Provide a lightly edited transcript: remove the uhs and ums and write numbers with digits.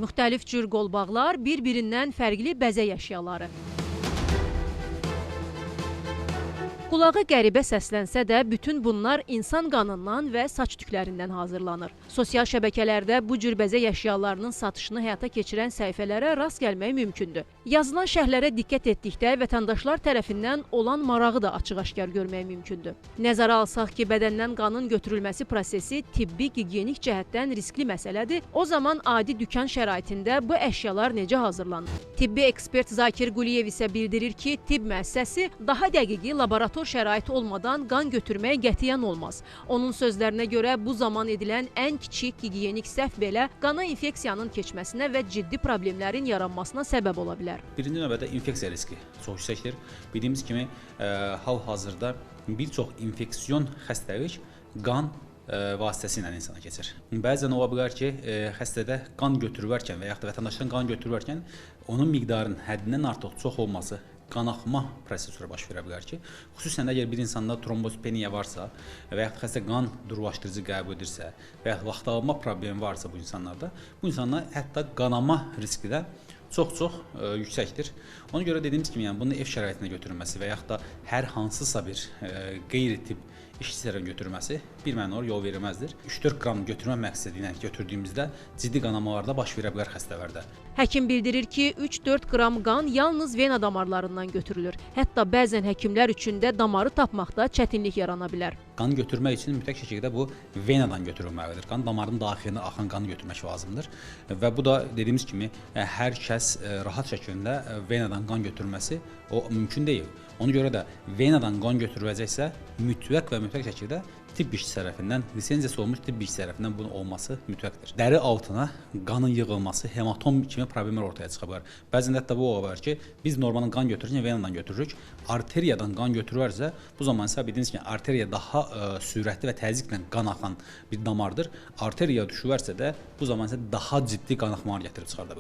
Müxtəlif cür qolbaqlar, bir-birindən fərqli bəzək əşyaları. Qulağa qəribə səslənsə də, bütün bunlar insan qanından və saç tüklərindən hazırlanır. Sosial şəbəkələrdə bu cür bəzək əşyalarının satışını həyata keçirən səhifələrə rast gəlmək mümkündür. Yazılan şərhlərə diqqət etdikdə vətəndaşlar tərəfindən olan marağı da açıq-aşkar görmək mümkündür. Nəzərə alsaq ki, bədəndən qanın götürülməsi prosesi tibbi, gigiyenik cəhətdən riskli məsələdir, o zaman adi dükan şəraitində bu əşyalar necə hazırlanır? Tibbi ekspert Zakir Quliyev isə bildirir ki, tibb müəssisəsi daha dəqiqi laborator şərait olmadan qan götürmək qətiyyən olmaz. Onun sözlərinə görə bu zaman edilən ən kiçik gigiyenik səhv belə qana infeksiyanın keçməsinə və ciddi problemlərin yaranmasına səbəb ola bilər. Birinci növbədə infeksiya riski çox yüksəkdir. Bildiyimiz kimi hal-hazırda bir çox infeksiyon xəstəlik qan vasitəsilə insana keçir. Bəzən ola bilər ki, xəstədə qan götürərkən və yaxud da vətəndaşdan qan götürərkən onun miqdarının həddindən artıq çox olması qanaxma proseduru baş verə bilər ki, xüsusən əgər bir insanda trombosipeniya varsa və yaxud xəstə qan durğulaşdırıcı qəbul edirsə və yaxud vaxtalanma problemi varsa bu insanlarda, bu insanlar hətta qanama riski də çox yüksəkdir. Ona görə dediyimiz kimi, yəni bunun ev şəraitində götürülməsi və yaxud da hər hansısa bir qeyri-tibb işçilərin götürülməsi bir mənalı yol verilməzdir. 3-4 qram götürmə məqsədi ilə götürdüyümüzdə ciddi qanamalarda baş verə bilər xəstələrdə. Həkim bildirir ki, 3-4 qram qan yalnız vena damarlarından götürülür. Hətta bəzən həkimlər üçün də damarı tapmaqda çətinlik yarana bilər. Qan götürmək üçün mütləq şəkildə bu venadan götürülməlidir. Qan damarın daxilinə axan qanı götürmək lazımdır və bu da dediyimiz kimi hər kəs rahat şəkildə venadan qan götürməsi o mümkün deyil. Ona görə də venadan qan götürüləcəksə mütləq və mütləq şəkildə tibb işçisi tərəfindən, lisenziyası olmuş tibb işçisi tərəfindən bunun olması mütləqdir. Dəri altına qanın yığılması, hematom kimi problemlər ortaya çıxa bilər. Bəzən hətta bu ola bilər ki, biz normaldan qan götürürkən venadan götürürük. Arteriyadan qan götürürsə, bu zaman isə bildiyiniz kimi arteriya daha sürətli və təzyiqlə qan axan bir damardır. Arteriya düşürsə də bu zaman isə daha ciddi qanaxmalar gətirib çıxarda bilər.